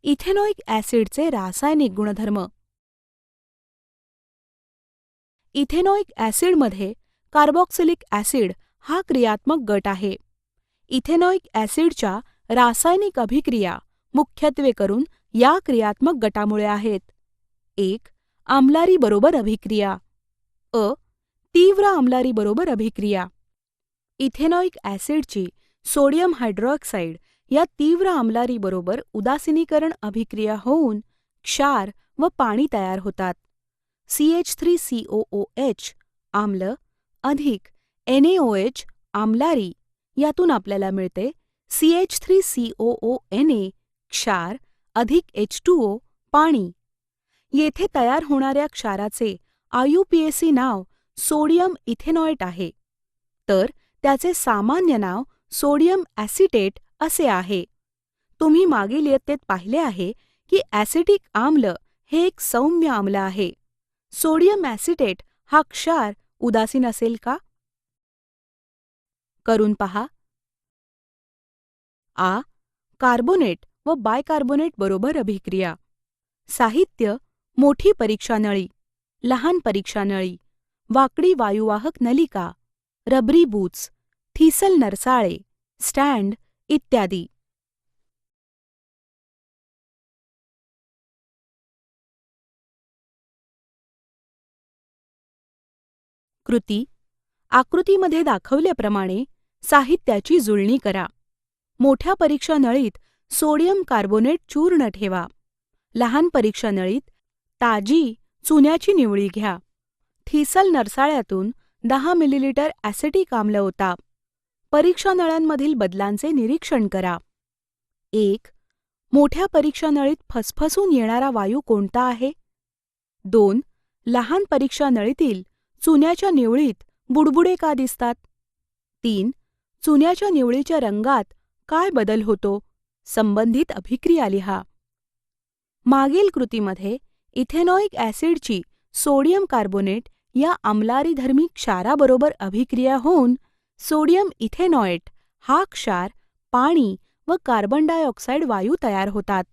Ethanoic ॲसिडचे रासायनिक गुणधर्म. Ethanoic ॲसिडमध्ये carboxylic acid हा क्रियात्मक गट आहे. इथेनॉइक ॲसिडच्या रासायनिक अभिक्रिया मुख्यत्वे करून या क्रियात्मक गटामुळे आहेत. 1. आम्लारी बरोबर अभिक्रिया. तीव्र आम्लारी बरोबर अभिक्रिया. इथेनॉइक ॲसिडची सोडियम हायड्रॉक्साईड या तीव्र आम्लारी बरोबर उदासीनीकरण अभिक्रिया होऊन क्षार व पाणी तयार होतात. CH3COOH आम्ल अधिक NaOH आम्लारी यातून आपल्याला मिळते CH3COONa क्षार अधिक H2O पाणी. येथे तयार होणाऱ्या क्षाराचे IUPAC नाव सोडियम इथेनॉएट आहे, तर त्याचे सामान्य नाव सोडियम ॲसिटेट असे आहे. तुम्ही मागील इयत्तेत पाहिले आहे की ॲसिटिक आम्ल हे एक सौम्य आम्ल आहे. सोडियम ॲसिटेट हा क्षार उदासीन असेल का? करून पहा. आ. कार्बोनेट व बायकार्बोनेट बरोबर अभिक्रिया. साहित्य: मोठी परीक्षा नळी, लहान परीक्षा नळी, वाकडी वायुवाहक नलिका, रबरी बूट्स, थिसल नरसाळे, स्टँड इत्यादी. कृती: आकृतीमध्ये दाखवल्याप्रमाणे साहित्याची जुळणी करा. मोठ्या परीक्षा नळीत सोडियम कार्बोनेट चूर्ण ठेवा. लहान परीक्षा नळीत ताजी चुन्याची निवळी घ्या. थिसल नरसाळ्यातून 10 मिलीलिटर ॲसिटिक आम्ल ओता. परीक्षा नळ्यांमधील बदलांचे निरीक्षण करा. 1. मोठ्या परीक्षा नळीत फसफसून येणारा वायू कोणता आहे? 2. लहान परीक्षा नळीतील चुन्याच्या निवळीत बुडबुडे का दिसतात? 3. चुन्याच्या निवळीच्या रंगात काय बदल होतो? संबंधित अभिक्रिया लिहा. मागील कृतीमध्ये इथेनॉइक ॲसिडची सोडियम कार्बोनेट या आम्लारीधर्मी क्षाराबरोबर अभिक्रिया होऊन सोडियम इथेनॉएट हा क्षार, पाणी व कार्बन डायऑक्साईड वायू तयार होतात.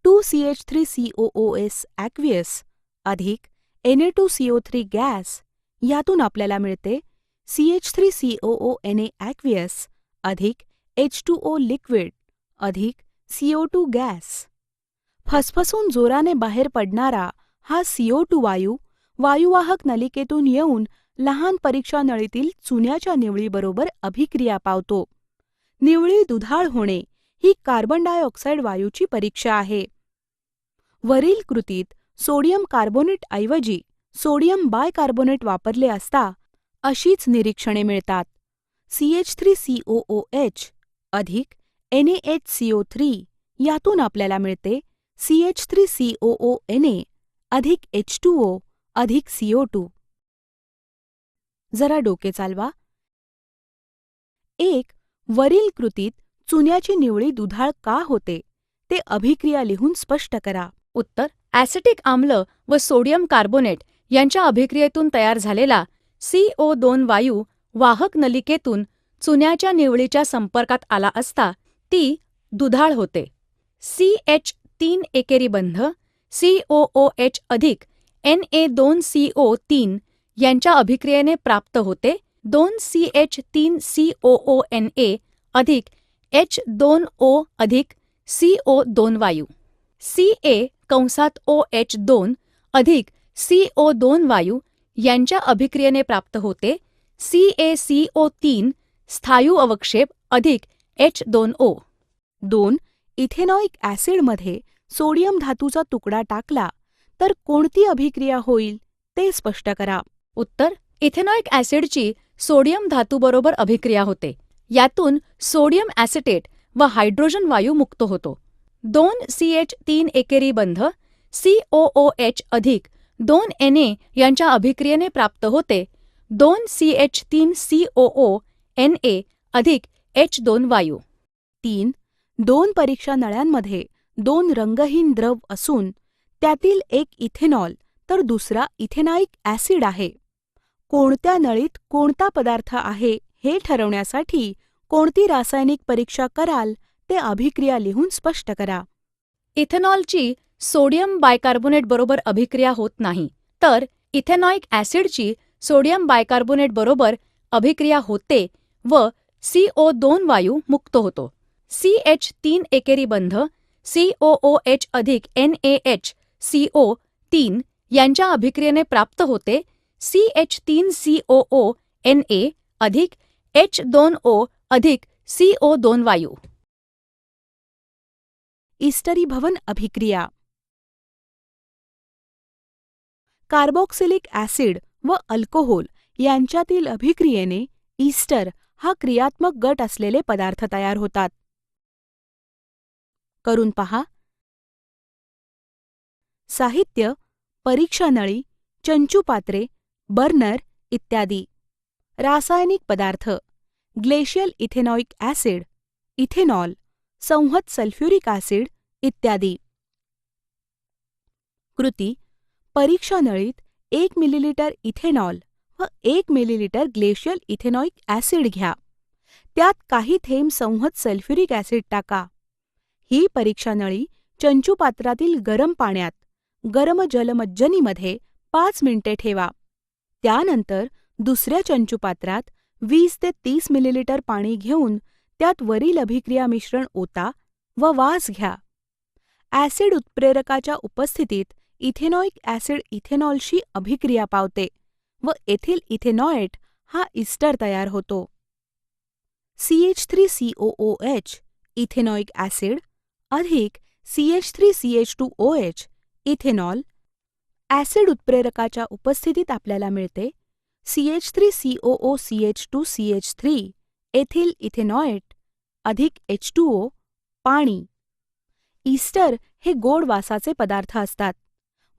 2CH3COOS ॲक्वियस अधिक Na2CO3 गॅस यातून आपल्याला मिळते CH3COONa ॲक्वियस अधिक H2O लिक्विड अधिक CO2 गॅस. फसफसून जोराने बाहेर पडणारा हा CO2 वायू वायुवाहक नलिकेतून येऊन लहान परीक्षा नळीतील चुन्याच्या निवळीबरोबर अभिक्रिया पावतो. निवळी दुधाळ होणे ही कार्बन डायऑक्साईड वायूची परीक्षा आहे. वरील कृतीत सोडियम कार्बोनेट ऐवजी सोडियम बायकार्बोनेट वापरले असता अशीच निरीक्षणे मिळतात. CH3COOH अधिक NaHCO3 यातून आपल्याला मिळते CH3COONa अधिक H2O अधिक CO2. जरा डोके चालवा. 1. वरील कृतीत चुन्याची निवळी दुधाळ का होते ते अभिक्रिया लिहून स्पष्ट करा. उत्तर: ॲसिटिक आम्ल व सोडियम कार्बोनेट यांच्या अभिक्रियेतून तयार झालेला CO2 वायू वाहक नलिकेतून चुन्याच्या निवळीच्या संपर्कात आला असता ती दुधाळ होते. CH3 एकेरी बंध COOH अधिक Na2CO3 यांच्या अभिक्रियेने प्राप्त होते 2CH3COONa अधिक H2O अधिक CO2 वायू. CaOH2 अधिक CO2 वायू यांच्या अभिक्रियेने प्राप्त होते CaCO3 स्थायू अवक्षेप अधिक H2O. 2. इथेनॉइक ॲसिडमध्ये सोडियम धातूचा तुकडा टाकला तर कोणती अभिक्रिया होईल ते स्पष्ट करा. उत्तर: इथेनॉइक ॲसिडची सोडियम धातूबरोबर अभिक्रिया होते. यातून सोडियम ॲसिटेट व हायड्रोजन वायू मुक्त होतो. 2CH3 एकेरी बंध COOH अधिक 2Na यांच्या अभिक्रियेने प्राप्त होते 2CH3COONa अधिक H2 वायू. 3. 2 परीक्षा नळ्यांमध्ये 2 रंगहीन द्रव असून त्यातील एक इथेनॉल तर दुसरा इथेनॉइक ॲसिड आहे. कोणत्या नळीत कोणता पदार्थ आहे हे ठरवण्यासाठी कोणती रासायनिक परीक्षा कराल ते अभिक्रिया लिहून स्पष्ट करा. इथेनॉलची सोडियम बायकार्बोनेट बरोबर अभिक्रिया होत नाही, तर इथेनॉइक ॲसिडची सोडियम बायकार्बोनेट बरोबर अभिक्रिया होते व CO2 वायू मुक्त होतो. CH3 एकेरी बंध COOH अधिक NaHCO3 यांच्या अभिक्रियेने प्राप्त होते CH3COO Na अधिक H2O अधिक CO2 वायू. इस्टरीभवन अभिक्रिया. कार्बोक्सिलिक ॲसिड व अल्कोहोल यांच्यातील अभिक्रियेने ईस्टर हा क्रियात्मक गट असलेले पदार्थ तयार होतात. करून पहा. साहित्य: परीक्षा नळी, चंचुपात्रे, बर्नर इत्यादी. रासायनिक पदार्थ: ग्लेशियल इथेनॉइक ॲसिड, इथेनॉल, संहत सल्फ्युरिक ॲसिड इत्यादी. कृती: परीक्षा नळीत 1 मिलीलिटर इथेनॉल व 1 मिलीलिटर ग्लेशियल इथेनॉइक ॲसिड घ्या. त्यात काही थेंब संहत सल्फ्युरिक ॲसिड टाका. ही परीक्षा नळी चंचुपात्रातील गरम पाण्यात गरम जलमज्जनीमध्ये 5 मिनिटे ठेवा. त्यानंतर दुसऱ्या चंचुपात्रात 20 ते 30 मिलीलिटर पाणी घेऊन त्यात वरील अभिक्रिया मिश्रण ओता व वास घ्या. ॲसिड उत्प्रेरकाच्या उपस्थितीत इथेनॉइक ॲसिड इथेनॉलशी अभिक्रिया पावते व एथिल इथेनॉएट हा इस्टर तयार होतो. CH3COOH इथेनॉइक ॲसिड अधिक CH3CH2OH इथेनॉल. ॲसिड उत्प्रेरकाच्या उपस्थितीत आपल्याला मिळते CH3COOCH2CH3 एथिल इथेनॉएट अधिक H2O पाणी. ईस्टर हे गोड वासाचे पदार्थ असतात.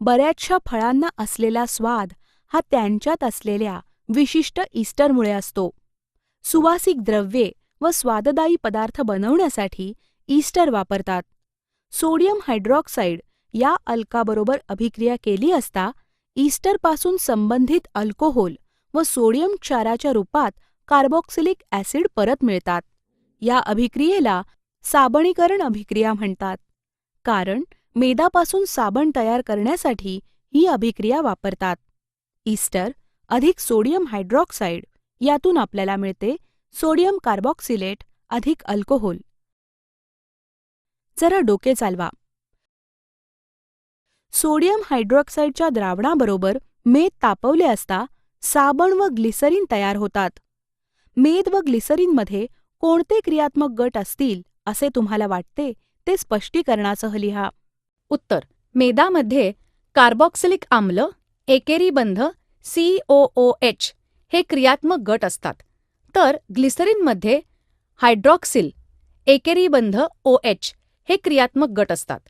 बऱ्याचशा फळांना असलेला स्वाद हा त्यांच्यात असलेल्या विशिष्ट ईस्टरमुळे असतो. सुवासिक द्रव्ये व स्वाददायी पदार्थ बनवण्यासाठी ईस्टर वापरतात. सोडियम हायड्रॉक्साईड या अल्काबरोबर अभिक्रिया केली असता ईस्टरपासून संबंधित अल्कोहोल व सोडियम क्षाराच्या रूपात कार्बोक्सिलिक ॲसिड परत मिळतात. या अभिक्रियेला साबणीकरण अभिक्रिया म्हणतात, कारण मेदापासून साबण तयार करण्यासाठी ही अभिक्रिया वापरतात. ईस्टर अधिक सोडियम हायड्रॉक्साईड यातून आपल्याला मिळते सोडियम कार्बॉक्सिलेट अधिक अल्कोहोल. जरा डोके चालवा. सोडियम हायड्रॉक्साईडच्या द्रावणाबरोबर मेद तापवले असता साबण व ग्लिसरीन तयार होतात. मेद व ग्लिसरीनमध्ये कोणते क्रियात्मक गट असतील असे तुम्हाला वाटते ते स्पष्टीकरणासह लिहा. उत्तर: मेदामध्ये कार्बॉक्सिलिक आम्ल, एकेरी बंध COOH हे क्रियात्मक गट असतात, तर ग्लिसरीनमध्ये हायड्रॉक्सिल, एकेरी बंध OH हे क्रियात्मक गट असतात.